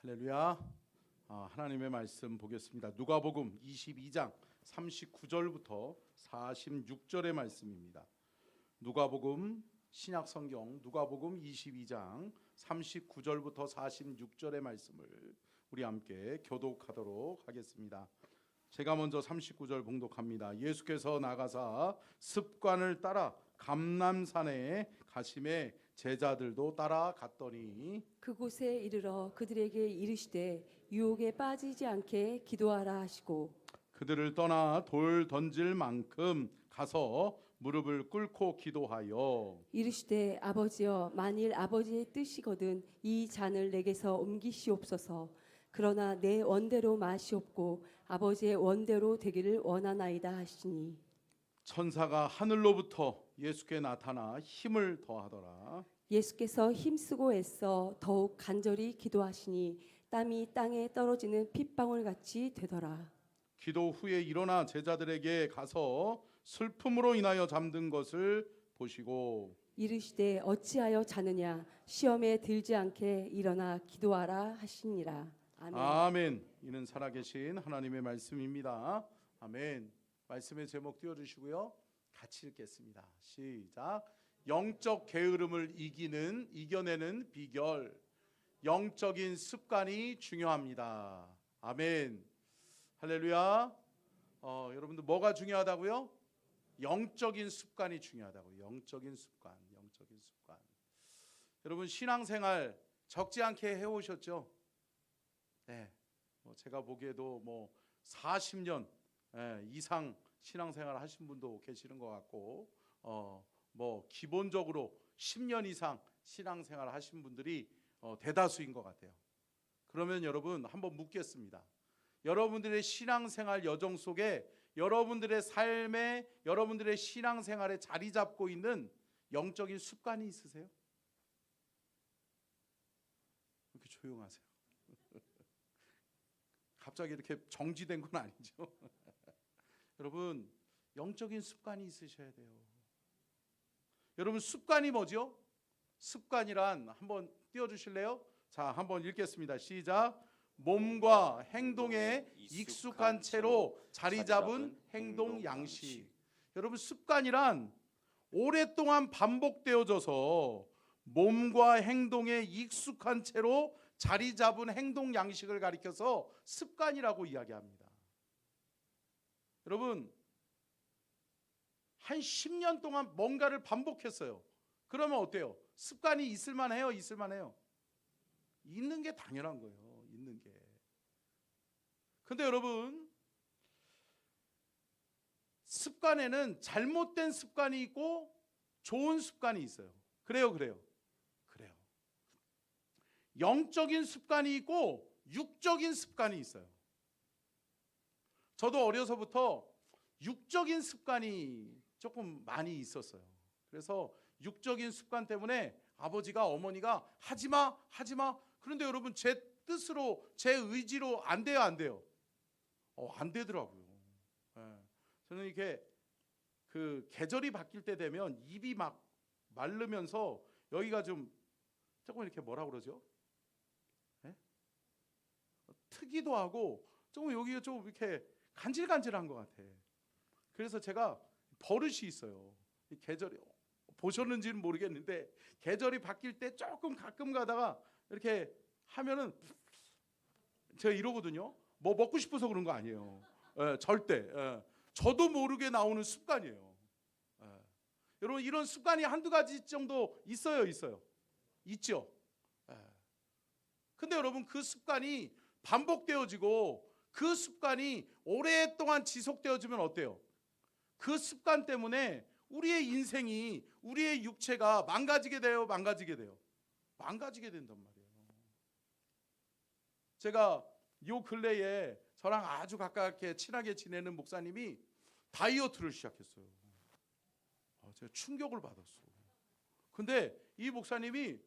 할렐루야. 하나님의 말씀 보겠습니다. 누가복음 22장 39절부터 46절의 말씀입니다. 누가복음 신약성경 누가복음 22장 39절부터 46절의 말씀을 우리 함께 교독하도록 하겠습니다. 제가 먼저 39절 봉독합니다. 예수께서 나가사 습관을 따라 감람산에 가심에 제자들도 따라갔더니 그곳에 이르러 그들에게 이르시되 유혹에 빠지지 않게 기도하라 하시고 그들을 떠나 돌 던질 만큼 가서 무릎을 꿇고 기도하여 이르시되 아버지여 만일 아버지의 뜻이거든 이 잔을 내게서 옮기시옵소서. 그러나 내 원대로 마시옵고 아버지의 원대로 되기를 원하나이다 하시니 천사가 하늘로부터 예수께 나타나 힘을 더하더라. 예수께서 힘쓰고 애써 더욱 간절히 기도하시니 땀이 땅에 떨어지는 핏방울 같이 되더라. 기도 후에 일어나 제자들에게 가서 슬픔으로 인하여 잠든 것을 보시고 이르시되 어찌하여 자느냐 시험에 들지 않게 일어나 기도하라 하시니라. 아멘. 아멘. 이는 살아계신 하나님의 말씀입니다. 아멘. 말씀의 제목 띄워주시고요. 같이 읽겠습니다. 시작. 영적 게으름을 이겨내는 비결. 영적인 습관이 중요합니다. 아멘. 할렐루야. 여러분들 뭐가 중요하다고요? 영적인 습관이 중요하다고요. 영적인 습관. 여러분 신앙생활 적지 않게 해오셨죠? 네. 제가 보기에도 40년 이상 신앙생활 하신 분도 계시는 것 같고 기본적으로 10년 이상 신앙생활 하신 분들이 대다수인 것 같아요. 그러면 여러분 한번 묻겠습니다. 여러분들의 신앙생활 여정 속에 여러분들의 삶에 여러분들의 신앙생활에 자리 잡고 있는 영적인 습관이 있으세요? 왜 이렇게 조용하세요? 갑자기 이렇게 정지된 건 아니죠. 여러분 영적인 습관이 있으셔야 돼요. 여러분 습관이 뭐죠? 습관이란 한번 띄워주실래요? 자, 한번 읽겠습니다. 시작. 몸과 행동에 익숙한 채로 자리 잡은 행동 양식. 여러분 습관이란 오랫동안 반복되어져서 몸과 행동에 익숙한 채로 자리 잡은 행동 양식을 가리켜서 습관이라고 이야기합니다. 여러분 한 10년 동안 뭔가를 반복했어요. 그러면 어때요? 습관이 있을만해요? 있을만해요? 있는 게 당연한 거예요. 있는 게. 근데 여러분 습관에는 잘못된 습관이 있고 좋은 습관이 있어요. 그래요. 영적인 습관이 있고 육적인 습관이 있어요. 저도 어려서부터 육적인 습관이 조금 많이 있었어요. 그래서 육적인 습관 때문에 아버지가 어머니가 하지마. 그런데 여러분 제 뜻으로 제 의지로 안 돼요? 안 되더라고요. 저는 이렇게 그 계절이 바뀔 때 되면 입이 막 마르면서 여기가 조금 이렇게 뭐라 그러죠? 트기도 하고 조금 여기가 좀 이렇게 간질간질한 것 같아. 그래서 제가 버릇이 있어요. 이 계절이 보셨는지는 모르겠는데 계절이 바뀔 때 조금 가끔 가다가 이렇게 하면은 제가 이러거든요. 뭐 먹고 싶어서 그런 거 아니에요. 절대. 저도 모르게 나오는 습관이에요. 여러분 이런 습관이 한두 가지 정도 있어요. 있죠. 근데 여러분 그 습관이 반복되어지고 그 습관이 오랫동안 지속되어지면 어때요? 그 습관 때문에 우리의 인생이 우리의 육체가 망가지게 된단 말이에요. 제가 요 근래에 저랑 아주 가깝게 친하게 지내는 목사님이 다이어트를 시작했어요. 제가 충격을 받았어. 근데 이 목사님이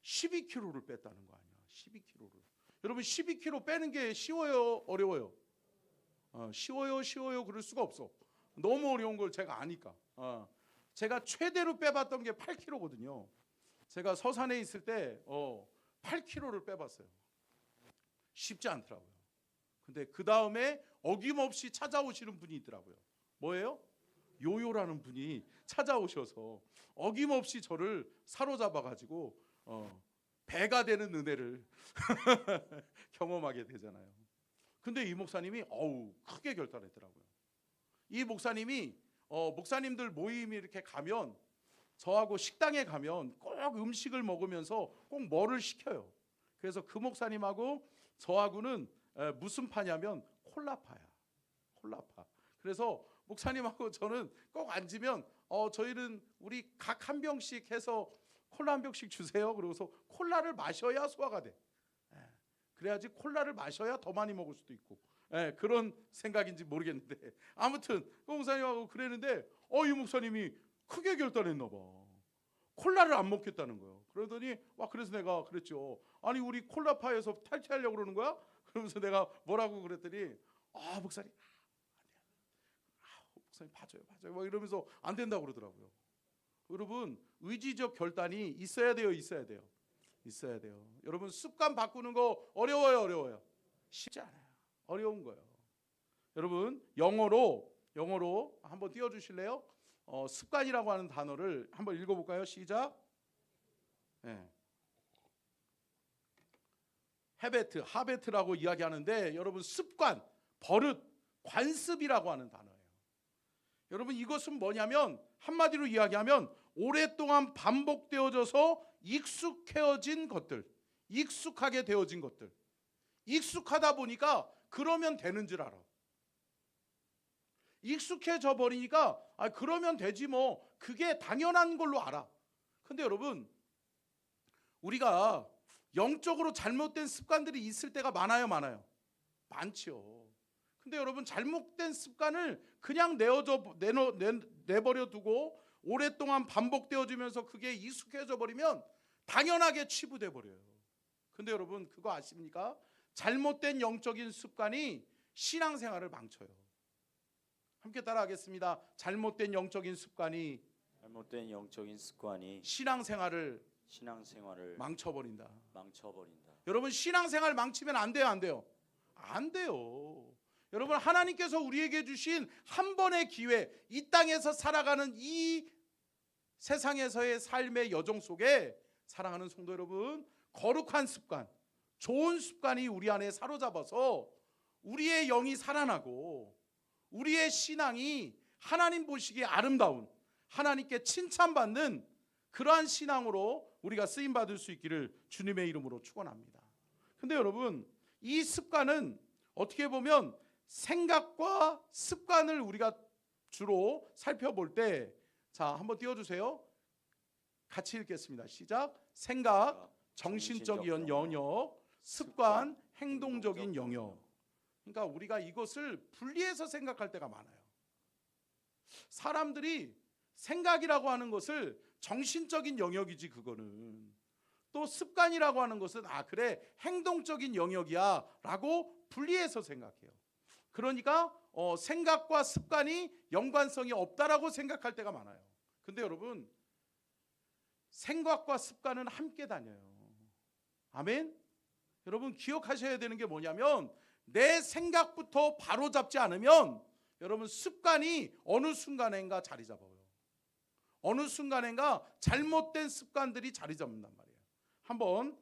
12kg를 뺐다는 거 아니야. 12kg를. 여러분 12kg 빼는 게 쉬워요? 어려워요? 쉬워요? 그럴 수가 없어. 너무 어려운 걸 제가 아니까. 제가 최대로 빼봤던 게 8kg거든요. 제가 서산에 있을 때 8kg를 빼봤어요. 쉽지 않더라고요. 근데 그 다음에 어김없이 찾아오시는 분이 있더라고요. 뭐예요? 요요라는 분이 찾아오셔서 어김없이 저를 사로잡아가지고 배가 되는 은혜를 경험하게 되잖아요. 근데 이 목사님이 크게 결단했더라고요. 이 목사님이 목사님들 모임이 이렇게 가면 저하고 식당에 가면 꼭 음식을 먹으면서 꼭 뭐를 시켜요. 그래서 그 목사님하고 저하고는 무슨 파냐면 콜라파야. 콜라파. 그래서 목사님하고 저는 꼭 앉으면 저희는 우리 각 한 병씩 해서 콜라 한 병씩 주세요. 그러고서 콜라를 마셔야 소화가 돼. 그래야지 콜라를 마셔야 더 많이 먹을 수도 있고. 그런 생각인지 모르겠는데 아무튼 그 목사님하고 그랬는데 이 목사님이 크게 결단했나 봐. 콜라를 안 먹겠다는 거예요. 그러더니 그래서 내가 그랬죠. 아니 우리 콜라파에서 탈퇴하려고 그러는 거야? 그러면서 내가 뭐라고 그랬더니 목사님 목사님 봐줘요 막 이러면서 안 된다고 그러더라고요. 여러분 의지적 결단이 있어야 돼요. 있어야 돼요. 여러분 습관 바꾸는 거 어려워요? 쉽지 않아요. 어려운 거예요. 여러분 영어로 한번 띄워주실래요? 습관이라고 하는 단어를 한번 읽어볼까요? 시작. 하베트라고 이야기하는데 여러분 습관, 버릇, 관습이라고 하는 단어예요. 여러분 이것은 뭐냐면 한마디로 이야기하면 오랫동안 반복되어져서 익숙해진 것들, 익숙하게 되어진 것들. 익숙하다 보니까 그러면 되는 줄 알아. 익숙해져 버리니까 그러면 되지 뭐 그게 당연한 걸로 알아. 근데 여러분 우리가 영적으로 잘못된 습관들이 있을 때가 많아요? 많죠. 근데 여러분 잘못된 습관을 그냥 내버려 두고 오랫동안 반복되어지면서 그게 익숙해져 버리면 당연하게 치부돼 버려요. 근데 여러분 그거 아십니까? 잘못된 영적인 습관이 신앙생활을 망쳐요. 함께 따라하겠습니다. 잘못된 영적인 습관이 신앙생활을 망쳐버린다. 여러분 신앙생활 망치면 안 돼요? 안 돼요. 여러분 하나님께서 우리에게 주신 한 번의 기회, 이 땅에서 살아가는 이 세상에서의 삶의 여정 속에 사랑하는 성도 여러분, 거룩한 습관, 좋은 습관이 우리 안에 사로잡아서 우리의 영이 살아나고 우리의 신앙이 하나님 보시기에 아름다운, 하나님께 칭찬받는 그러한 신앙으로 우리가 쓰임받을 수 있기를 주님의 이름으로 축원합니다. 근데 여러분 이 습관은 어떻게 보면 생각과 습관을 우리가 주로 살펴볼 때, 자 한번 띄워주세요. 같이 읽겠습니다. 시작. 생각, 정신적인 영역, 습관, 행동적인 영역. 그러니까 우리가 이것을 분리해서 생각할 때가 많아요. 사람들이 생각이라고 하는 것을 정신적인 영역이지 그거는, 또 습관이라고 하는 것은 그래 행동적인 영역이야 라고 분리해서 생각해요. 그러니까 생각과 습관이 연관성이 없다라고 생각할 때가 많아요. 근데 여러분 생각과 습관은 함께 다녀요. 아멘. 여러분 기억하셔야 되는 게 뭐냐면 내 생각부터 바로잡지 않으면 여러분 습관이 어느 순간인가 자리 잡아요. 어느 순간인가 잘못된 습관들이 자리 잡는단 말이에요. 한번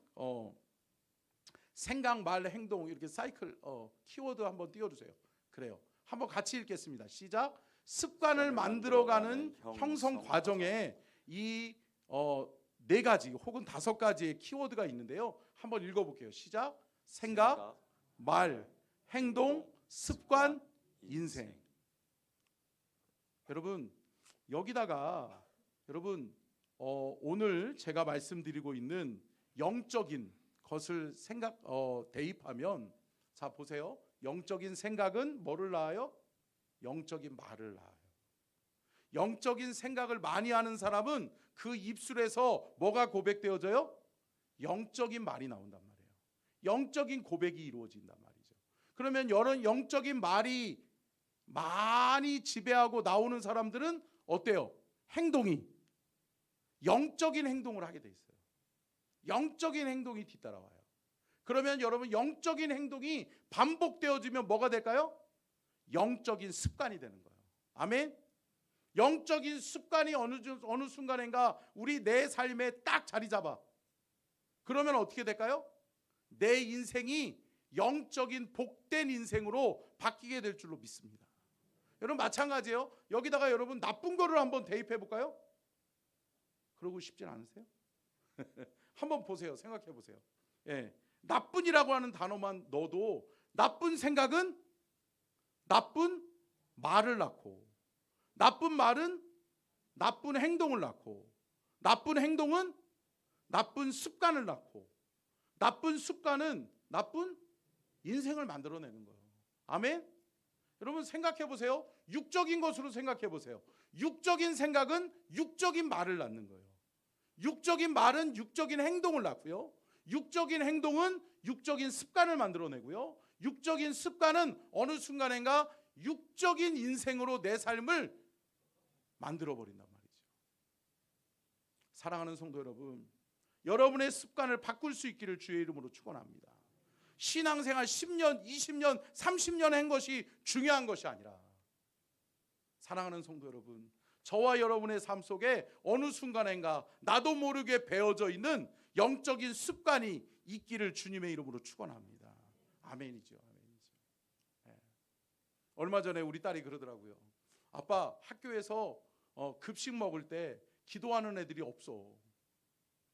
생각, 말, 행동 이렇게 사이클 키워드 한번 띄워주세요. 그래요. 한번 같이 읽겠습니다. 시작. 습관을 만들어가는 형성 과정에 이 4가지 혹은 5가지의 키워드가 있는데요. 한번 읽어볼게요. 시작. 생각, 말, 행동, 습관, 인생. 여러분 여기다가 여러분 오늘 제가 말씀드리고 있는 영적인 것을 대입하면, 자 보세요. 영적인 생각은 뭐를 낳아요? 영적인 말을 낳아요. 영적인 생각을 많이 하는 사람은 그 입술에서 뭐가 고백되어져요? 영적인 말이 나온단 말이에요. 영적인 고백이 이루어진단 말이죠. 그러면 이런 영적인 말이 많이 지배하고 나오는 사람들은 어때요? 행동이 영적인 행동을 하게 돼 있어요. 영적인 행동이 뒤따라와요. 그러면 여러분 영적인 행동이 반복되어지면 뭐가 될까요? 영적인 습관이 되는 거예요. 아멘. 영적인 습관이 어느 순간인가 우리 내 삶에 딱 자리 잡아. 그러면 어떻게 될까요? 내 인생이 영적인 복된 인생으로 바뀌게 될 줄로 믿습니다. 여러분 마찬가지예요. 여기다가 여러분 나쁜 거를 한번 대입해 볼까요? 그러고 싶진 않으세요? 한번 보세요. 생각해 보세요. 예, 나쁜이라고 하는 단어만 넣어도 나쁜 생각은 나쁜 말을 낳고, 나쁜 말은 나쁜 행동을 낳고, 나쁜 행동은 나쁜 습관을 낳고, 나쁜 습관은 나쁜 인생을 만들어내는 거예요. 아멘. 여러분 생각해 보세요. 육적인 것으로 생각해 보세요. 육적인 생각은 육적인 말을 낳는 거예요. 육적인 말은 육적인 행동을 낳고요. 육적인 행동은 육적인 습관을 만들어내고요. 육적인 습관은 어느 순간인가 육적인 인생으로 내 삶을 만들어버린단 말이죠. 사랑하는 성도 여러분, 여러분의 습관을 바꿀 수 있기를 주의 이름으로 축원합니다. 신앙생활 10년, 20년, 30년 한 것이 중요한 것이 아니라, 사랑하는 성도 여러분, 저와 여러분의 삶 속에 어느 순간인가 나도 모르게 배어져 있는 영적인 습관이 있기를 주님의 이름으로 축원합니다. 아멘이죠. 아멘이죠. 네. 얼마 전에 우리 딸이 그러더라고요. 아빠, 학교에서 급식 먹을 때 기도하는 애들이 없어.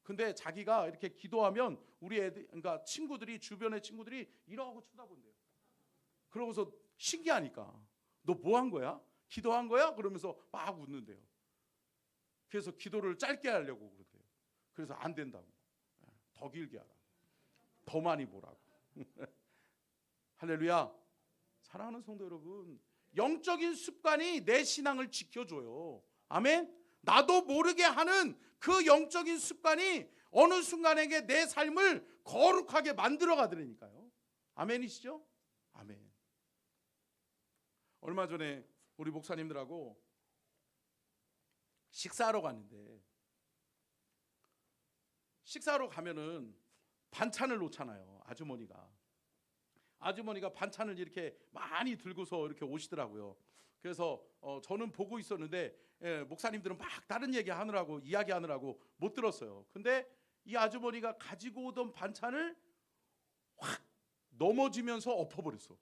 근데 자기가 이렇게 기도하면 우리 애들, 그러니까 친구들이, 주변의 친구들이 이러고 쳐다본대요. 그러고서 신기하니까 너 뭐 한 거야? 기도한 거야? 그러면서 막 웃는데요. 그래서 기도를 짧게 하려고 그러대요. 그래서 안 된다고. 더 길게 하라고. 더 많이 보라고. 할렐루야. 사랑하는 성도 여러분, 영적인 습관이 내 신앙을 지켜줘요. 아멘. 나도 모르게 하는 그 영적인 습관이 어느 순간에게 내 삶을 거룩하게 만들어가더라니까요. 아멘이시죠? 아멘. 얼마 전에 우리 목사님들하고 식사하러 갔는데, 식사하러 가면은 반찬을 놓잖아요. 아주머니가 반찬을 이렇게 많이 들고서 이렇게 오시더라고요. 그래서 저는 보고 있었는데, 목사님들은 막 다른 이야기하느라고 못 들었어요. 근데 이 아주머니가 가지고 오던 반찬을 확 넘어지면서 엎어버렸어.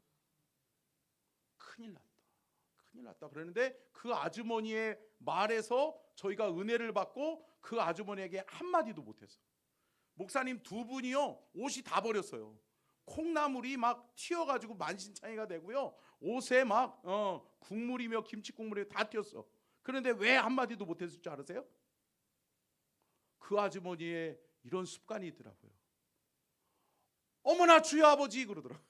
큰일 났다 그러는데, 그 아주머니의 말에서 저희가 은혜를 받고 그 아주머니에게 한마디도 못했어. 목사님 두 분이요, 옷이 다 버렸어요. 콩나물이 막 튀어가지고 만신창이가 되고요, 옷에 막 국물이며 김치국물이 다 튀었어. 그런데 왜 한마디도 못했을 줄 아세요? 그 아주머니의 이런 습관이 있더라고요. 어머나 주여 아버지 그러더라고요.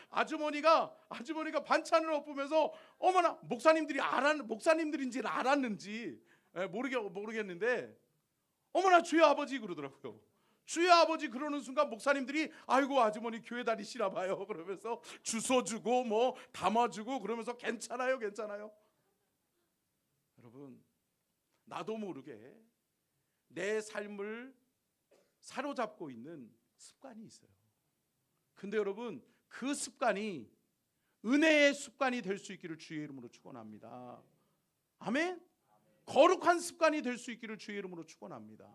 아주머니가 반찬을 엎으면서 어머나, 목사님들인지 알았는지 모르겠는데 어머나 주여 아버지 그러더라고요. 주여 아버지 그러는 순간 목사님들이 아이고 아주머니 교회 다니시나 봐요 그러면서 주워 주고 뭐 담아주고 그러면서 괜찮아요. 여러분, 나도 모르게 내 삶을 사로잡고 있는 습관이 있어요. 근데 여러분, 그 습관이 은혜의 습관이 될 수 있기를 주의 이름으로 축원합니다. 아멘. 거룩한 습관이 될 수 있기를 주의 이름으로 축원합니다.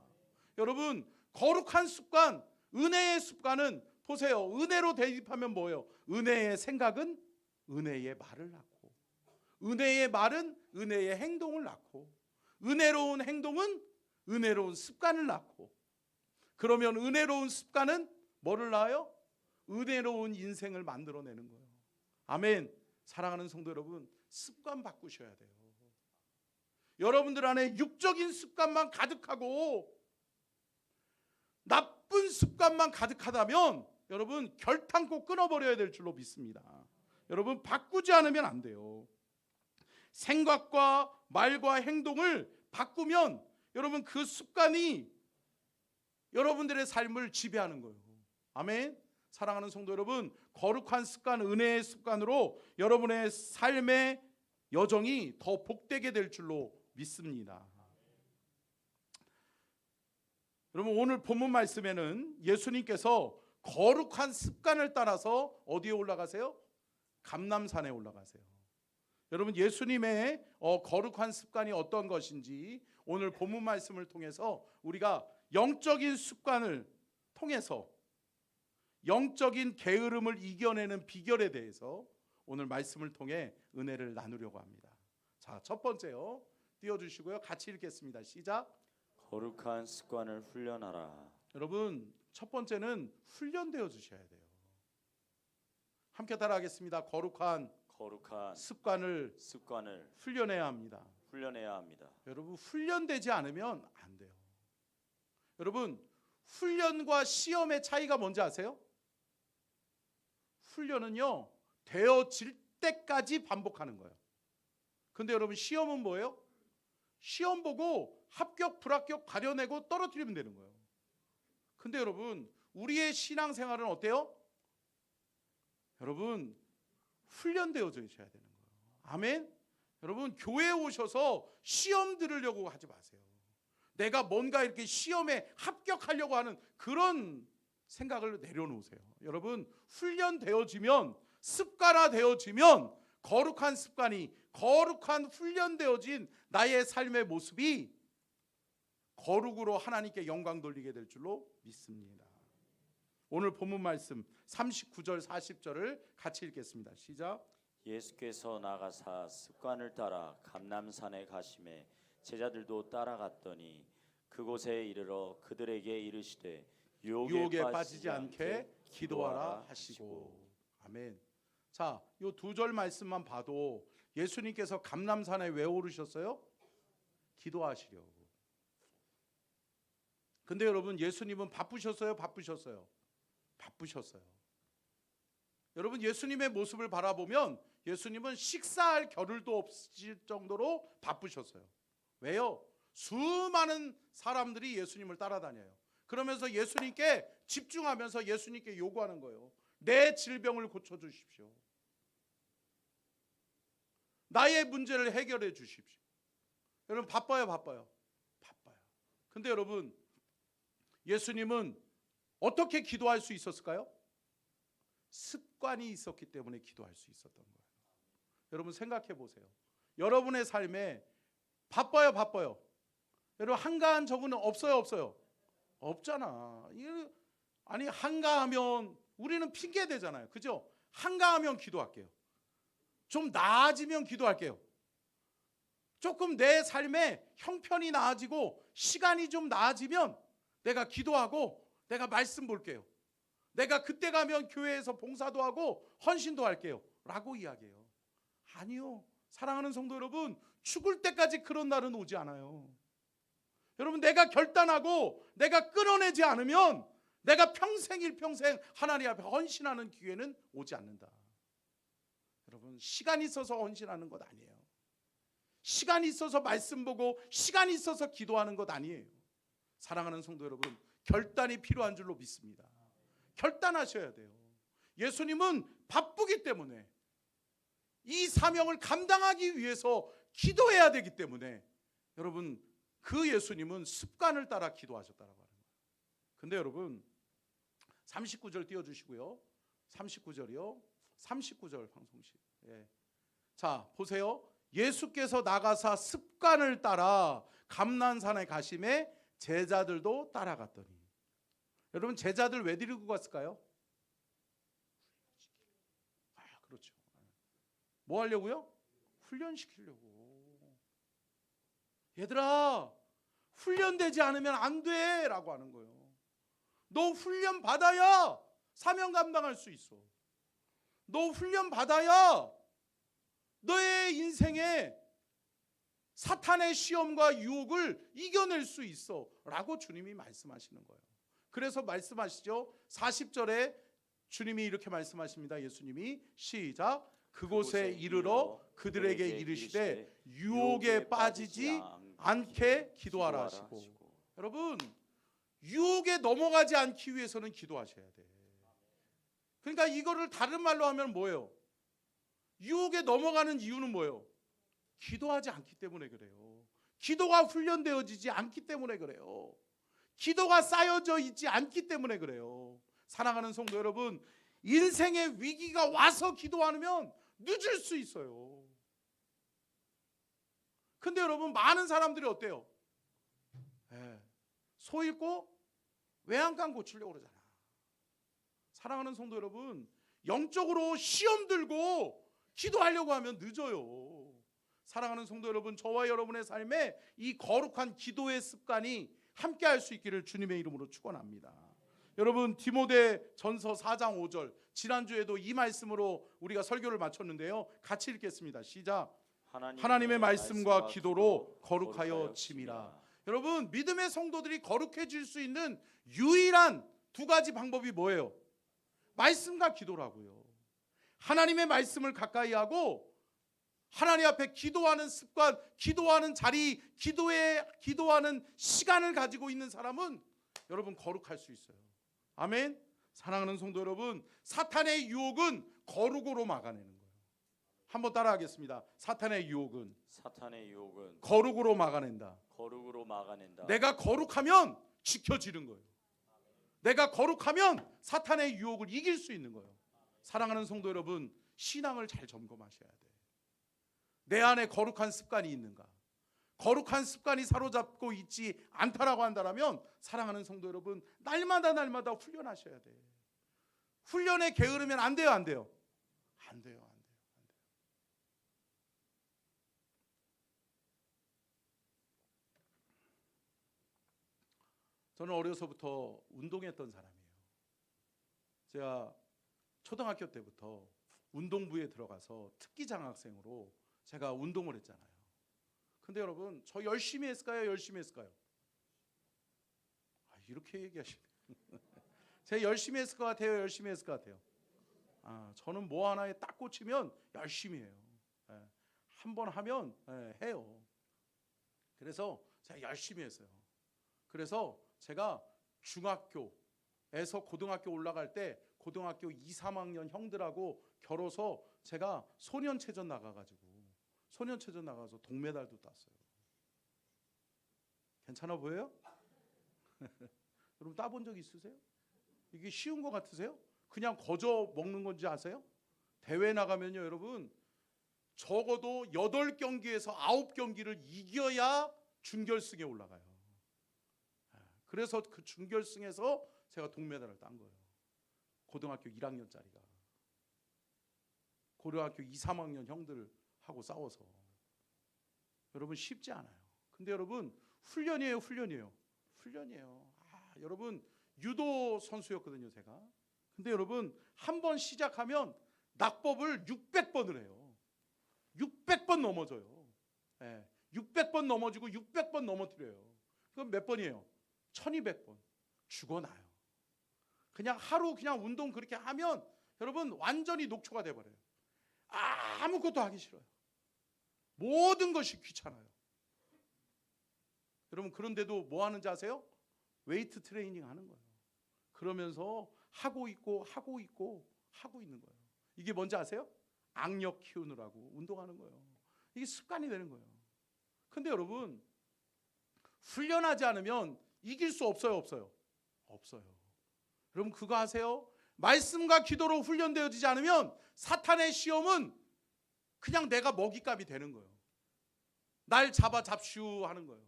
여러분, 거룩한 습관, 은혜의 습관은 보세요. 은혜로 대입하면 뭐예요? 은혜의 생각은 은혜의 말을 낳고, 은혜의 말은 은혜의 행동을 낳고, 은혜로운 행동은 은혜로운 습관을 낳고, 그러면 은혜로운 습관은 뭐를 낳아요? 은혜로운 인생을 만들어내는 거예요. 아멘. 사랑하는 성도 여러분, 습관 바꾸셔야 돼요. 여러분들 안에 육적인 습관만 가득하고 나쁜 습관만 가득하다면 여러분 결탄코 끊어버려야 될 줄로 믿습니다. 여러분 바꾸지 않으면 안 돼요. 생각과 말과 행동을 바꾸면 여러분 그 습관이 여러분들의 삶을 지배하는 거예요. 아멘. 사랑하는 성도 여러분, 거룩한 습관, 은혜의 습관으로 여러분의 삶의 여정이 더 복되게 될 줄로 믿습니다. 여러분 오늘 본문 말씀에는 예수님께서 거룩한 습관을 따라서 어디에 올라가세요? 감람산에 올라가세요. 여러분 예수님의 거룩한 습관이 어떤 것인지 오늘 본문 말씀을 통해서 우리가 영적인 습관을 통해서 영적인 게으름을 이겨내는 비결에 대해서 오늘 말씀을 통해 은혜를 나누려고 합니다. 자, 첫 번째요. 띄워주시고요. 같이 읽겠습니다. 시작. 거룩한 습관을 훈련하라. 여러분 첫 번째는 훈련되어 주셔야 돼요. 함께 따라하겠습니다. 거룩한 습관을 훈련해야 합니다. 여러분 훈련되지 않으면 안 돼요. 여러분 훈련과 시험의 차이가 뭔지 아세요? 훈련은요 되어질 때까지 반복하는 거예요. 근데 여러분 시험은 뭐예요? 시험 보고 합격 불합격 가려내고 떨어뜨리면 되는 거예요. 근데 여러분 우리의 신앙생활은 어때요? 여러분 훈련되어져 있어야 되는 거예요. 아멘. 여러분 교회에 오셔서 시험 들으려고 하지 마세요. 내가 뭔가 이렇게 시험에 합격하려고 하는 그런 생각을 내려놓으세요. 여러분 훈련되어지면 습관화되어지면 거룩한 습관이 거룩한 훈련되어진 나의 삶의 모습이 거룩으로 하나님께 영광 돌리게 될 줄로 믿습니다. 오늘 본문 말씀 39절 40절을 같이 읽겠습니다. 시작. 예수께서 나가사 습관을 따라 감람산에 가심에 제자들도 따라갔더니 그곳에 이르러 그들에게 이르시되 유혹에 빠지지 않게 기도하라 하시고. 아멘. 자, 요 두 절 말씀만 봐도 예수님께서 감람산에 왜 오르셨어요? 기도하시려고. 근데 여러분 예수님은 바쁘셨어요? 바쁘셨어요? 바쁘셨어요. 여러분 예수님의 모습을 바라보면 예수님은 식사할 겨를도 없을 정도로 바쁘셨어요. 왜요? 수많은 사람들이 예수님을 따라다녀요. 그러면서 예수님께 집중하면서 예수님께 요구하는 거예요. 내 질병을 고쳐주십시오. 나의 문제를 해결해 주십시오. 여러분 바빠요? 바빠요? 바빠요. 근데 여러분 예수님은 어떻게 기도할 수 있었을까요? 습관이 있었기 때문에 기도할 수 있었던 거예요. 여러분 생각해 보세요. 여러분의 삶에 바빠요? 바빠요? 여러분 한가한 적은 없어요? 없어요? 없잖아. 아니 한가하면 우리는 핑계 대잖아요. 그죠? 한가하면 기도할게요. 좀 나아지면 기도할게요. 조금 내 삶에 형편이 나아지고 시간이 좀 나아지면 내가 기도하고 내가 말씀 볼게요. 내가 그때 가면 교회에서 봉사도 하고 헌신도 할게요 라고 이야기해요. 아니요. 사랑하는 성도 여러분, 죽을 때까지 그런 날은 오지 않아요. 여러분 내가 결단하고 내가 끊어내지 않으면 내가 평생 일평생 하나님 앞에 헌신하는 기회는 오지 않는다. 여러분 시간이 있어서 헌신하는 것 아니에요. 시간이 있어서 말씀 보고 시간이 있어서 기도하는 것 아니에요. 사랑하는 성도 여러분, 결단이 필요한 줄로 믿습니다. 결단하셔야 돼요. 예수님은 바쁘기 때문에 이 사명을 감당하기 위해서 기도해야 되기 때문에 여러분 그 예수님은 습관을 따라 기도하셨다고 하는 거예요. 근데 여러분 39절 띄워주시고요. 39절이요. 39절 방송실. 예. 자 보세요. 예수께서 나가사 습관을 따라 감람산에 가심에 제자들도 따라갔더니. 여러분 제자들 왜 데리고 갔을까요? 그렇죠. 뭐 하려고요? 훈련시키려고. 얘들아 훈련되지 않으면 안 돼 라고 하는 거예요. 너 훈련 받아야 사명 감당할 수 있어. 너 훈련 받아야 너의 인생에 사탄의 시험과 유혹을 이겨낼 수 있어 라고 주님이 말씀하시는 거예요. 그래서 말씀하시죠. 40절에 주님이 이렇게 말씀하십니다. 예수님이 시작. 그곳에 이르러 그들에게 이르시되 유혹에 빠지지 않게 기도하라 하시고. 여러분 유혹에 넘어가지 않기 위해서는 기도하셔야 돼. 그러니까 이거를 다른 말로 하면 뭐예요? 유혹에 넘어가는 이유는 뭐예요? 기도하지 않기 때문에 그래요. 기도가 훈련되어지지 않기 때문에 그래요. 기도가 쌓여져 있지 않기 때문에 그래요. 사랑하는 성도 여러분, 인생의 위기가 와서 기도 안 하면 늦을 수 있어요. 근데 여러분, 많은 사람들이 어때요? 소 잃고 외양간 고치려고 그러잖아. 사랑하는 성도 여러분, 영적으로 시험 들고 기도하려고 하면 늦어요. 사랑하는 성도 여러분, 저와 여러분의 삶에 이 거룩한 기도의 습관이 함께 할 수 있기를 주님의 이름으로 축원합니다. 여러분, 디모데전서 4장 5절, 지난주에도 이 말씀으로 우리가 설교를 마쳤는데요. 같이 읽겠습니다. 시작. 하나님의 말씀과 기도로 거룩하여 침이라. 여러분, 믿음의 성도들이 거룩해질 수 있는 유일한 두 가지 방법이 뭐예요? 말씀과 기도라고요. 하나님의 말씀을 가까이 하고 하나님 앞에 기도하는 습관, 기도하는 자리, 기도하는 시간을 가지고 있는 사람은 여러분 거룩할 수 있어요. 아멘. 사랑하는 성도 여러분, 사탄의 유혹은 거룩으로 막아내는 거예요. 한번 따라하겠습니다. 사탄의 유혹은 거룩으로 막아낸다. 내가 거룩하면 지켜지는 거예요. 내가 거룩하면 사탄의 유혹을 이길 수 있는 거예요. 사랑하는 성도 여러분, 신앙을 잘 점검하셔야 돼요. 내 안에 거룩한 습관이 있는가? 거룩한 습관이 사로잡고 있지 않다라고 한다면 사랑하는 성도 여러분, 날마다 훈련하셔야 돼요. 훈련에 게으르면 안 돼요, 안 돼요? 안 돼요. 저는 어려서부터 운동했던 사람이에요. 제가 초등학교 때부터 운동부에 들어가서 특기 장학생으로 제가 운동을 했잖아요. 근데 여러분, 저 열심히 했을까요? 이렇게 얘기하시네. 제가 열심히 했을 것 같아요? 저는 뭐 하나에 딱 꽂히면 열심히 해요. 한번 하면 해요. 그래서 제가 열심히 했어요. 그래서 제가 중학교에서 고등학교 올라갈 때 고등학교 2, 3학년 형들하고 겨뤄서 제가 소년체전 나가서 동메달도 땄어요. 괜찮아 보여요? 여러분 따본 적 있으세요? 이게 쉬운 거 같으세요? 그냥 거저 먹는 건지 아세요? 대회 나가면요 여러분, 적어도 8경기에서 9경기를 이겨야 준결승에 올라가요. 그래서 그 준결승에서 제가 동메달을 딴 거예요. 고등학교 1학년짜리가 고등학교 2, 3학년 형들하고 싸워서. 여러분 쉽지 않아요. 근데 여러분 훈련이에요. 여러분 유도 선수였거든요 제가. 근데 여러분 한 번 시작하면 낙법을 600번을 해요. 600번 넘어져요. 600번 넘어지고 600번 넘어뜨려요. 그럼 몇 번이에요? 1200번. 죽어나요. 그냥 하루 그냥 운동 그렇게 하면 여러분 완전히 녹초가 돼버려요. 아무것도 하기 싫어요. 모든 것이 귀찮아요. 여러분 그런데도 뭐 하는지 아세요? 웨이트 트레이닝 하는 거예요. 그러면서 하고 있는 거예요. 이게 뭔지 아세요? 악력 키우느라고 운동하는 거예요. 이게 습관이 되는 거예요. 근데 여러분 훈련하지 않으면 이길 수 없어요? 없어요. 여러분 그거 아세요? 말씀과 기도로 훈련되어지지 않으면 사탄의 시험은 그냥 내가 먹잇감이 되는 거예요. 날 잡시우 하는 거예요.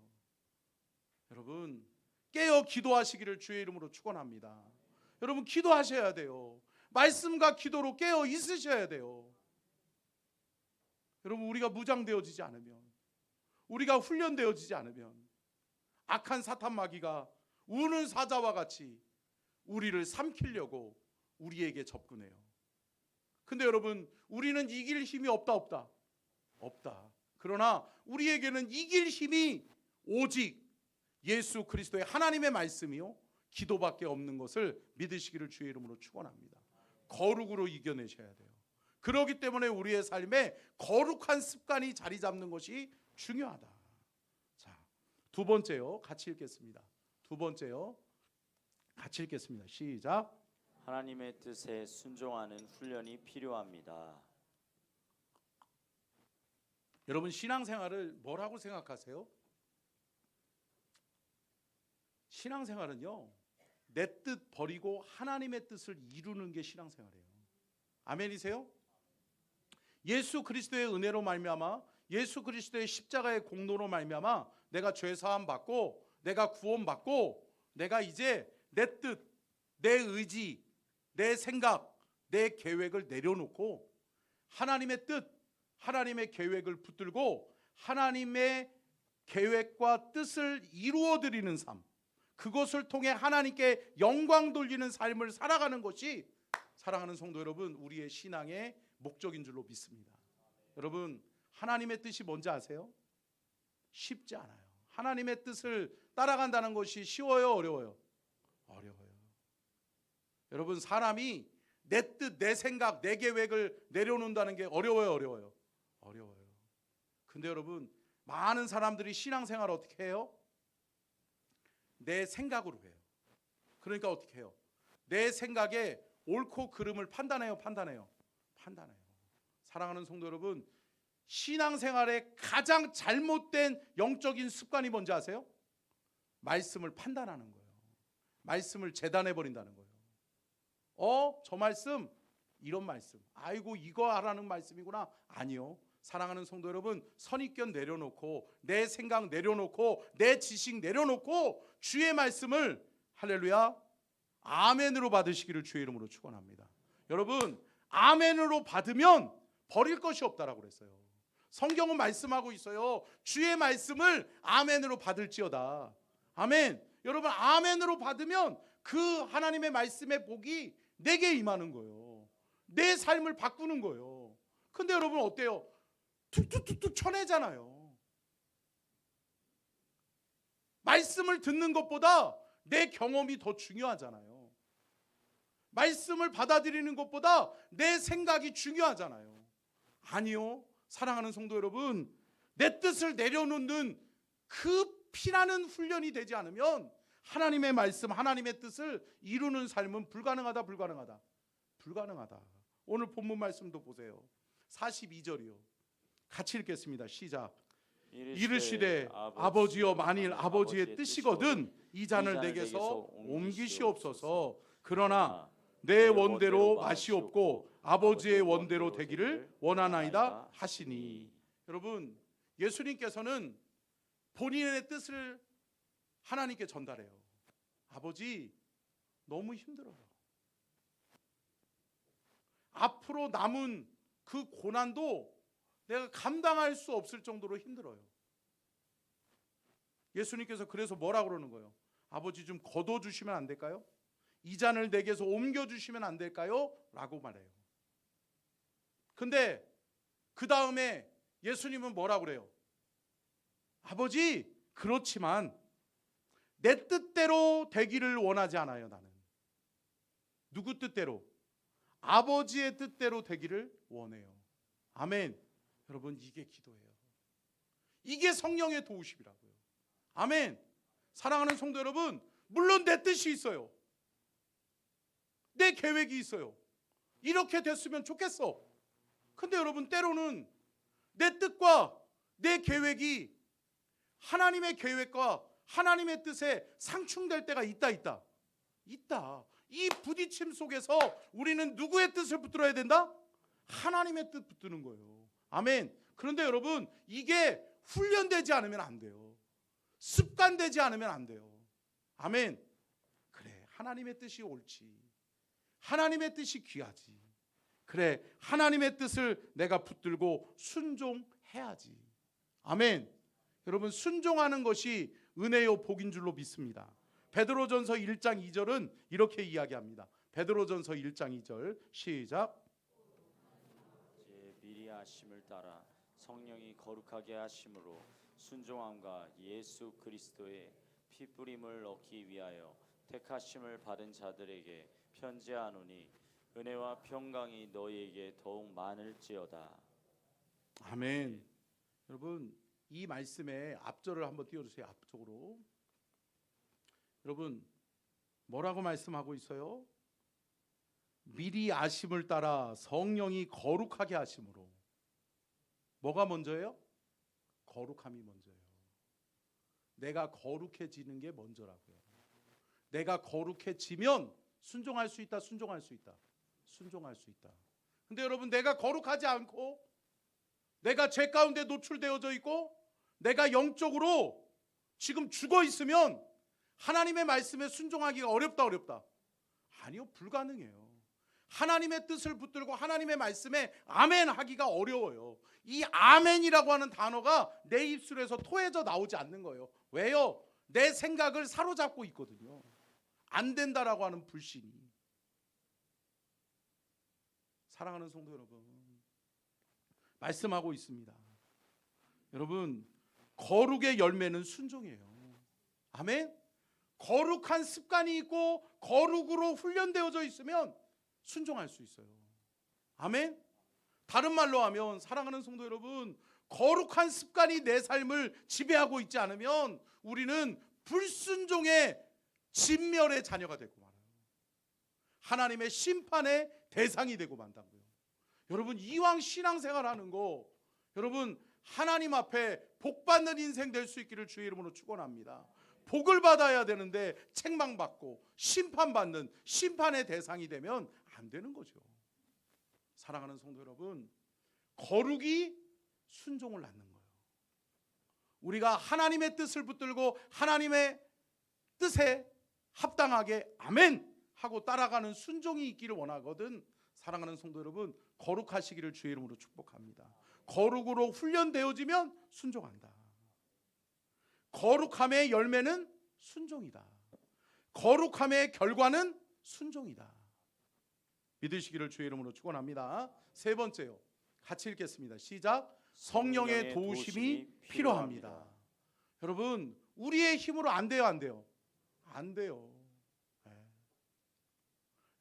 여러분 깨어 기도하시기를 주의 이름으로 축원합니다. 여러분 기도하셔야 돼요. 말씀과 기도로 깨어 있으셔야 돼요. 여러분 우리가 무장되어지지 않으면, 우리가 훈련되어지지 않으면 악한 사탄 마귀가 우는 사자와 같이 우리를 삼키려고 우리에게 접근해요. 근데 여러분 우리는 이길 힘이 없다. 그러나 우리에게는 이길 힘이 오직 예수 그리스도의 하나님의 말씀이요 기도밖에 없는 것을 믿으시기를 주의 이름으로 축원합니다. 거룩으로 이겨내셔야 돼요. 그렇기 때문에 우리의 삶에 거룩한 습관이 자리 잡는 것이 중요하다. 자, 두 번째요. 같이 읽겠습니다. 시작. 하나님의 뜻에 순종하는 훈련이 필요합니다. 여러분 신앙생활을 뭐라고 생각하세요? 신앙생활은요, 내 뜻 버리고 하나님의 뜻을 이루는 게 신앙생활이에요. 아멘이세요? 예수 그리스도의 은혜로 말미암아, 예수 그리스도의 십자가의 공로로 말미암아 내가 죄 사함 받고, 내가 구원 받고, 내가 이제 내 뜻, 내 의지, 내 생각, 내 계획을 내려놓고 하나님의 뜻, 하나님의 계획을 붙들고 하나님의 계획과 뜻을 이루어 드리는 삶, 그것을 통해 하나님께 영광 돌리는 삶을 살아가는 것이, 사랑하는 성도 여러분, 우리의 신앙의 목적인 줄로 믿습니다. 여러분, 하나님의 뜻이 뭔지 아세요? 쉽지 않아요. 하나님의 뜻을 따라간다는 것이 쉬워요, 어려워요? 어려워요. 여러분, 사람이 내 뜻, 내 생각, 내 계획을 내려놓는다는 게 어려워요, 어려워요? 어려워요. 근데 여러분, 많은 사람들이 신앙생활을 어떻게 해요? 내 생각으로 해요. 그러니까 어떻게 해요? 내 생각에 옳고 그름을 판단해요, 판단해요? 판단해요. 사랑하는 성도 여러분, 신앙생활의 가장 잘못된 영적인 습관이 뭔지 아세요? 말씀을 판단하는 거예요. 말씀을 재단해 버린다는 거예요. 저 말씀, 이런 말씀, 아이고 이거 하라는 말씀이구나. 아니요. 사랑하는 성도 여러분, 선입견 내려놓고, 내 생각 내려놓고, 내 지식 내려놓고 주의 말씀을, 할렐루야, 아멘으로 받으시기를 주의 이름으로 축원합니다. 여러분, 아멘으로 받으면 버릴 것이 없다라고 그랬어요. 성경은 말씀하고 있어요. 주의 말씀을 아멘으로 받을지어다. 아멘. 여러분, 아멘으로 받으면 그 하나님의 말씀의 복이 내게 임하는 거예요. 내 삶을 바꾸는 거예요. 근데 여러분 어때요? 툭툭툭툭 쳐내잖아요. 말씀을 듣는 것보다 내 경험이 더 중요하잖아요. 말씀을 받아들이는 것보다 내 생각이 중요하잖아요. 아니요. 사랑하는 성도 여러분, 내 뜻을 내려놓는 그 피나는 훈련이 되지 않으면 하나님의 말씀, 하나님의 뜻을 이루는 삶은 불가능하다, 불가능하다, 불가능하다. 오늘 본문 말씀도 보세요. 42절이요. 같이 읽겠습니다. 시작. 이르시되 아버지여, 만일 아버지의 뜻이거든 이 잔을 내게서 옮기시옵소서. 그러나 내 원대로 마시옵고 아버지의 원대로 되기를 원하나이다 하시니. 여러분, 예수님께서는 본인의 뜻을 하나님께 전달해요. 아버지, 너무 힘들어요. 앞으로 남은 그 고난도 내가 감당할 수 없을 정도로 힘들어요. 예수님께서 그래서 뭐라고 그러는 거예요? 아버지, 좀 거둬주시면 안 될까요? 이 잔을 내게서 옮겨주시면 안 될까요? 라고 말해요. 근데 그 다음에 예수님은 뭐라고 그래요? 아버지, 그렇지만 내 뜻대로 되기를 원하지 않아요. 나는 누구 뜻대로? 아버지의 뜻대로 되기를 원해요. 아멘. 여러분, 이게 기도예요. 이게 성령의 도우심이라고요. 아멘. 사랑하는 성도 여러분, 물론 내 뜻이 있어요. 내 계획이 있어요. 이렇게 됐으면 좋겠어. 근데 여러분, 때로는 내 뜻과 내 계획이 하나님의 계획과 하나님의 뜻에 상충될 때가 있다. 이 부딪힘 속에서 우리는 누구의 뜻을 붙들어야 된다? 하나님의 뜻 붙드는 거예요. 아멘. 그런데 여러분, 이게 훈련되지 않으면 안 돼요. 습관되지 않으면 안 돼요. 아멘. 그래, 하나님의 뜻이 옳지. 하나님의 뜻이 귀하지. 그래, 하나님의 뜻을 내가 붙들고 순종해야지. 아멘. 여러분, 순종하는 것이 은혜요 복인 줄로 믿습니다. 베드로전서 1장 2절은 이렇게 이야기합니다. 베드로전서 1장 2절 시작. 미리 하심을 따라 성령이 거룩하게 하심으로 순종함과 예수 그리스도의 피 뿌림을 얻기 위하여 택하심을 받은 자들에게 편지하노니 은혜와 평강이 너희에게 더욱 많을지어다. 아멘. 여러분, 이 말씀에 앞절을 한번 띄워주세요. 앞쪽으로. 여러분, 뭐라고 말씀하고 있어요? 미리 아심을 따라 성령이 거룩하게 하심으로. 뭐가 먼저예요? 거룩함이 먼저예요. 내가 거룩해지는 게 먼저라고요. 내가 거룩해지면 순종할 수 있다. 순종할 수 있다. 순종할 수 있다. 근데 여러분, 내가 거룩하지 않고 내가 죄 가운데 노출되어져 있고 내가 영적으로 지금 죽어 있으면 하나님의 말씀에 순종하기가 어렵다. 아니요, 불가능해요. 하나님의 뜻을 붙들고 하나님의 말씀에 아멘 하기가 어려워요. 이 아멘이라고 하는 단어가 내 입술에서 토해져 나오지 않는 거예요. 왜요? 내 생각을 사로잡고 있거든요. 안 된다라고 하는 불신이. 사랑하는 성도 여러분, 말씀하고 있습니다. 여러분, 거룩의 열매는 순종이에요. 아멘. 거룩한 습관이 있고 거룩으로 훈련되어져 있으면 순종할 수 있어요. 아멘. 다른 말로 하면 사랑하는 성도 여러분, 거룩한 습관이 내 삶을 지배하고 있지 않으면 우리는 불순종의 진멸의 자녀가 되고 말아요. 하나님의 심판의 대상이 되고 만다고요. 여러분, 이왕 신앙생활하는 거 여러분 하나님 앞에 복 받는 인생 될 수 있기를 주의 이름으로 축원합니다. 복을 받아야 되는데 책망받고 심판받는 심판의 대상이 되면 안 되는 거죠. 사랑하는 성도 여러분, 거룩이 순종을 낳는 거예요. 우리가 하나님의 뜻을 붙들고 하나님의 뜻에 합당하게 아멘 하고 따라가는 순종이 있기를 원하거든. 사랑하는 성도 여러분, 거룩하시기를 주의 이름으로 축복합니다. 거룩으로 훈련되어지면 순종한다. 거룩함의 열매는 순종이다. 거룩함의 결과는 순종이다. 믿으시기를 주의 이름으로 축원합니다. 세 번째요, 같이 읽겠습니다. 시작. 성령의 도우심이 필요합니다. 여러분, 우리의 힘으로 안 돼요, 안 돼요? 안 돼요. 네.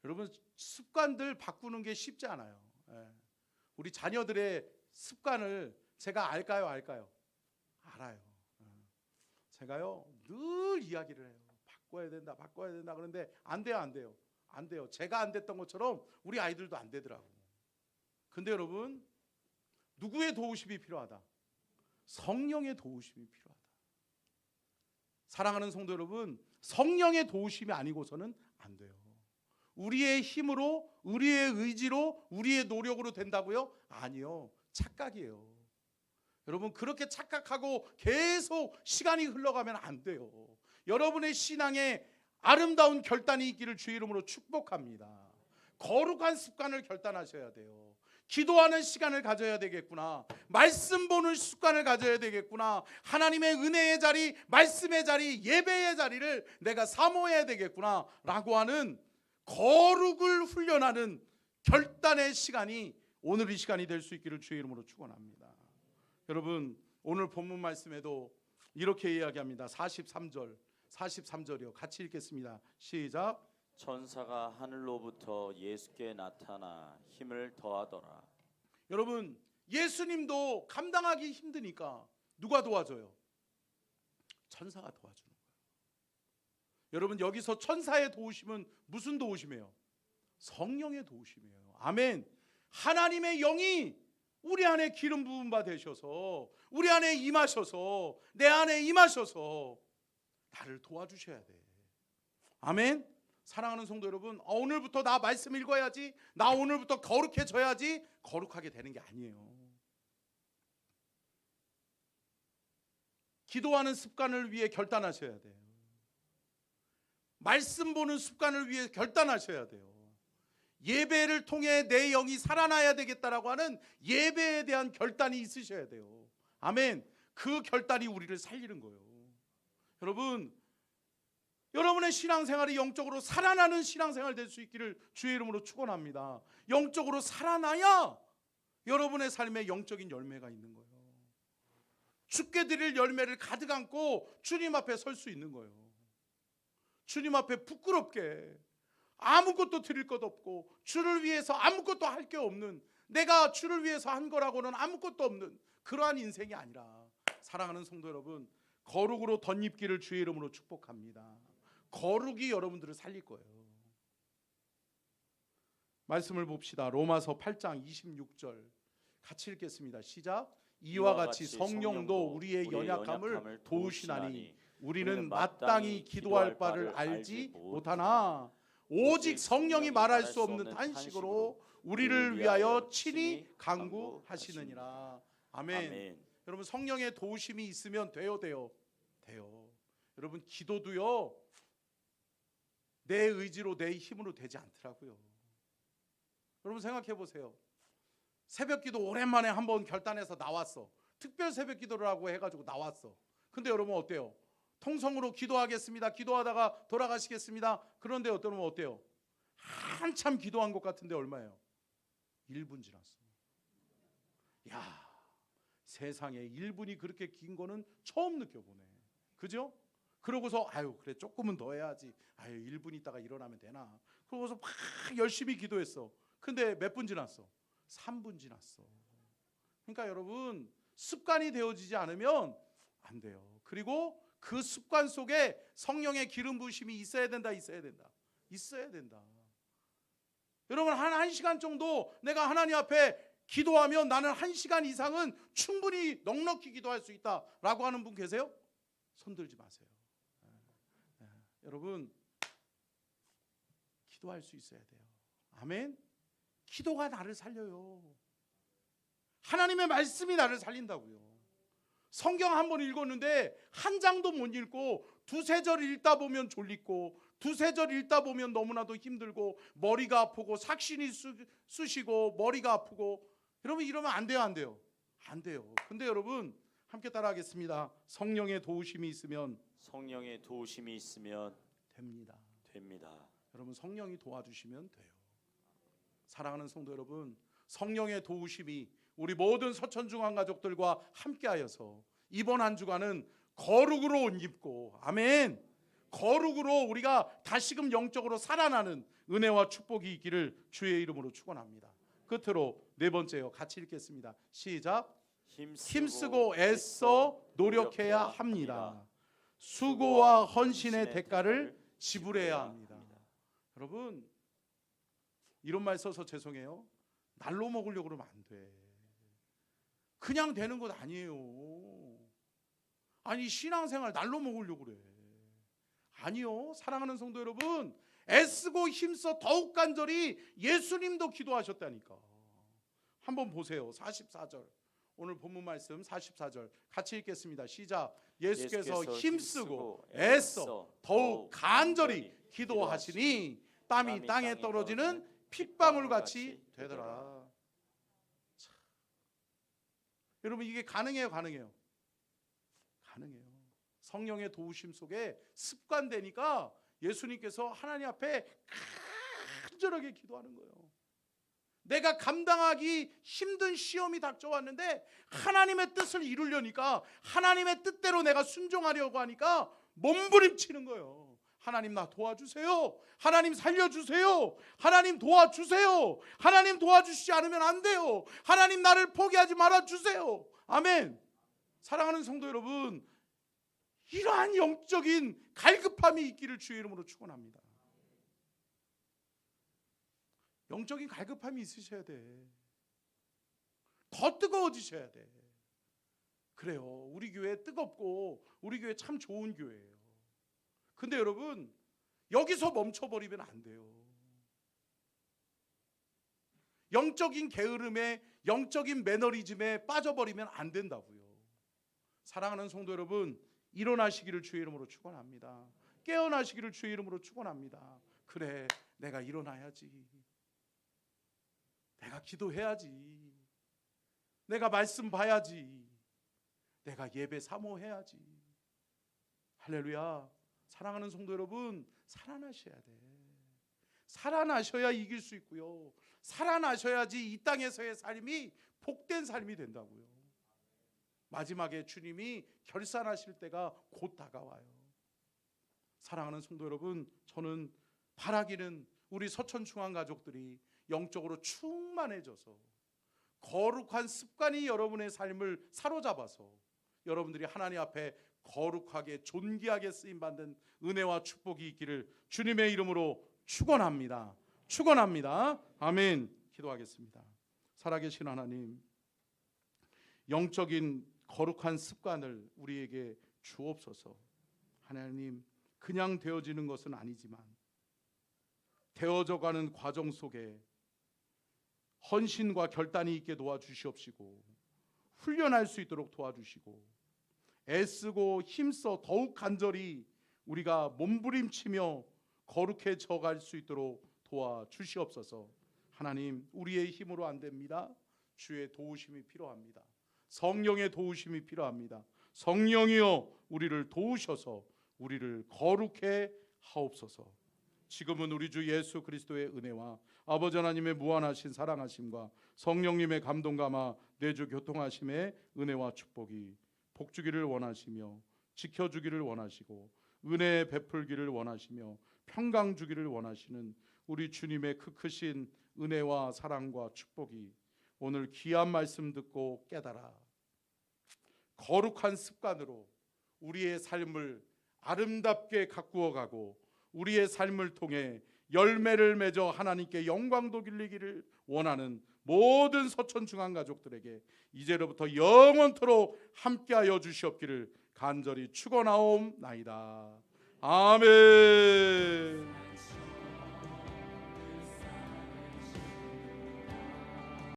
여러분, 습관들 바꾸는 게 쉽지 않아요. 네. 우리 자녀들의 습관을 제가 알까요? 알아요. 제가요 늘 이야기를 해요. 바꿔야 된다. 그런데 안 돼요. 제가 안 됐던 것처럼 우리 아이들도 안 되더라고. 근데 여러분, 누구의 도우심이 필요하다? 성령의 도우심이 필요하다. 사랑하는 성도 여러분, 성령의 도우심이 아니고서는 안 돼요. 우리의 힘으로, 우리의 의지로, 우리의 노력으로 된다고요? 아니요. 착각이에요. 여러분, 그렇게 착각하고 계속 시간이 흘러가면 안 돼요. 여러분의 신앙에 아름다운 결단이 있기를 주의 이름으로 축복합니다. 거룩한 습관을 결단하셔야 돼요. 기도하는 시간을 가져야 되겠구나. 말씀 보는 습관을 가져야 되겠구나. 하나님의 은혜의 자리, 말씀의 자리, 예배의 자리를 내가 사모해야 되겠구나 라고 하는 거룩을 훈련하는 결단의 시간이 오늘 이 시간이 될 수 있기를 주의 이름으로 축원합니다. 여러분, 오늘 본문 말씀에도 이렇게 이야기합니다. 43절이요. 같이 읽겠습니다. 시작. 천사가 하늘로부터 예수께 나타나 힘을 더하더라. 여러분, 예수님도 감당하기 힘드니까 누가 도와줘요? 천사가 도와주는 거예요. 여러분, 여기서 천사의 도우심은 무슨 도우심이에요? 성령의 도우심이에요. 아멘. 하나님의 영이 우리 안에 기름 부음 받으셔서 우리 안에 임하셔서 내 안에 임하셔서 나를 도와주셔야 돼. 아멘. 사랑하는 성도 여러분, 오늘부터 나 말씀 읽어야지, 나 오늘부터 거룩해져야지, 거룩하게 되는 게 아니에요. 기도하는 습관을 위해 결단하셔야 돼요. 말씀 보는 습관을 위해 결단하셔야 돼요. 예배를 통해 내 영이 살아나야 되겠다라고 하는 예배에 대한 결단이 있으셔야 돼요. 아멘. 그 결단이 우리를 살리는 거예요. 여러분, 여러분의 신앙생활이 영적으로 살아나는 신앙생활 될 수 있기를 주의 이름으로 축원합니다. 영적으로 살아나야 여러분의 삶에 영적인 열매가 있는 거예요. 주께 드릴 열매를 가득 안고 주님 앞에 설 수 있는 거예요. 주님 앞에 부끄럽게 아무것도 드릴 것 없고 주를 위해서 아무것도 할 게 없는, 내가 주를 위해서 한 거라고는 아무것도 없는 그러한 인생이 아니라, 사랑하는 성도 여러분, 거룩으로 덧입기를 주의 이름으로 축복합니다. 거룩이 여러분들을 살릴 거예요. 말씀을 봅시다. 로마서 8장 26절 같이 읽겠습니다. 시작. 이와 같이 성령도 우리의 연약함을 도우시나니 우리는 마땅히 기도할 바를 알지 못하나 오직 성령이 말할 수 없는 탄식으로 우리를 위하여 친히 간구하시느니라. 아멘. 여러분 성령의 도우심이 있으면 돼요. 여러분 기도도요 내 의지로 내 힘으로 되지 않더라고요. 여러분 생각해 보세요. 새벽기도 오랜만에 한번 결단해서 나왔어. 특별 새벽기도라고 해가지고 나왔어. 근데 여러분 어때요? 통성으로 기도하겠습니다. 기도하다가 돌아가시겠습니다. 그런데 여러분 어때요? 한참 기도한 것 같은데 얼마예요? 1분 지났어. 야, 세상에 1분이 그렇게 긴 거는 처음 느껴보네. 그죠? 그러고서 아유 그래 조금은 더 해야지. 아유 1분 있다가 일어나면 되나. 그러고서 막 열심히 기도했어. 근데 몇 분 지났어? 3분 지났어. 그러니까 여러분 습관이 되어지지 않으면 안 돼요. 그리고 그 습관 속에 성령의 기름 부으심이 있어야 된다. 여러분 한 시간 정도 내가 하나님 앞에 기도하면 나는 1시간 이상은 충분히 넉넉히 기도할 수 있다라고 하는 분 계세요? 손 들지 마세요. 여러분 기도할 수 있어야 돼요. 아멘. 기도가 나를 살려요. 하나님의 말씀이 나를 살린다고요. 성경 한 번 읽었는데 한 장도 못 읽고 두세 절 읽다 보면 졸리고 두세 절 읽다 보면 너무나도 힘들고 머리가 아프고 삭신이 쑤시고 머리가 아프고 여러분 이러면 안 돼요. 근데 여러분 함께 따라하겠습니다. 성령의 도우심이 있으면 됩니다. 여러분 성령이 도와주시면 돼요. 사랑하는 성도 여러분, 성령의 도우심이 우리 모든 서천중앙 가족들과 함께하여서 이번 한 주간은 거룩으로 옷 입고 아멘. 거룩으로 우리가 다시금 영적으로 살아나는 은혜와 축복이 있기를 주의 이름으로 축원합니다. 끝으로 네 번째요. 같이 읽겠습니다. 시작. 힘쓰고 애써 노력해야 합니다. 수고와 헌신의 대가를 지불해야 합니다. 여러분 이런 말 써서 죄송해요. 날로 먹으려고 그러면 안 돼. 그냥 되는 것 아니에요. 아니 신앙생활 날로 먹으려고 그래. 아니요. 사랑하는 성도 여러분, 애쓰고 힘써 더욱 간절히 예수님도 기도하셨다니까. 한번 보세요. 44절. 오늘 본문 말씀 44절 같이 읽겠습니다. 시작. 예수께서 힘쓰고 애써 더욱 간절히 기도하시니 땀이 땅에 떨어지는 핏방울같이 되더라. 여러분 이게 가능해요? 가능해요. 성령의 도우심 속에 습관되니까 예수님께서 하나님 앞에 간절하게 기도하는 거예요. 내가 감당하기 힘든 시험이 닥쳐왔는데 하나님의 뜻을 이루려니까 하나님의 뜻대로 내가 순종하려고 하니까 몸부림치는 거예요. 하나님 나 도와주세요. 하나님 살려주세요. 하나님 도와주세요. 하나님 도와주시지 않으면 안 돼요. 하나님 나를 포기하지 말아주세요. 아멘. 사랑하는 성도 여러분, 이러한 영적인 갈급함이 있기를 주의 이름으로 축원합니다. 영적인 갈급함이 있으셔야 돼. 더 뜨거워지셔야 돼. 그래요. 우리 교회 뜨겁고 우리 교회 참 좋은 교회예요. 근데 여러분 여기서 멈춰버리면 안 돼요. 영적인 게으름에 영적인 매너리즘에 빠져버리면 안 된다고요. 사랑하는 성도 여러분, 일어나시기를 주의 이름으로 축원합니다. 깨어나시기를 주의 이름으로 축원합니다. 그래, 내가 일어나야지. 내가 기도해야지. 내가 말씀 봐야지. 내가 예배 사모해야지. 할렐루야. 사랑하는 성도 여러분, 살아나셔야 돼. 살아나셔야 이길 수 있고요. 살아나셔야지 이 땅에서의 삶이 복된 삶이 된다고요. 마지막에 주님이 결산하실 때가 곧 다가와요. 사랑하는 성도 여러분, 저는 바라기는 우리 서천중앙 가족들이 영적으로 충만해져서 거룩한 습관이 여러분의 삶을 사로잡아서 여러분들이 하나님 앞에 거룩하게 존귀하게 쓰임받는 은혜와 축복이 있기를 주님의 이름으로 축원합니다. 축원합니다. 아멘. 기도하겠습니다. 살아계신 하나님, 영적인 거룩한 습관을 우리에게 주옵소서. 하나님, 그냥 되어지는 것은 아니지만 되어져가는 과정 속에 헌신과 결단이 있게 도와주시옵시고 훈련할 수 있도록 도와주시고 애쓰고 힘써 더욱 간절히 우리가 몸부림치며 거룩해져 갈 수 있도록 도와주시옵소서. 하나님, 우리의 힘으로 안 됩니다. 주의 도우심이 필요합니다. 성령의 도우심이 필요합니다. 성령이여 우리를 도우셔서 우리를 거룩해 하옵소서. 지금은 우리 주 예수 그리스도의 은혜와 아버지 하나님의 무한하신 사랑하심과 성령님의 감동감화 내주 교통하심의 은혜와 축복이 복주기를 원하시며 지켜주기를 원하시고 은혜 베풀기를 원하시며 평강 주기를 원하시는 우리 주님의 그 크신 은혜와 사랑과 축복이 오늘 귀한 말씀 듣고 깨달아 거룩한 습관으로 우리의 삶을 아름답게 가꾸어 가고 우리의 삶을 통해 열매를 맺어 하나님께 영광도 길리기를 원하는 모든 서천 중앙 가족들에게 이제로부터 영원토록 함께하여 주시옵기를 간절히 축원하옵나이다. 아멘.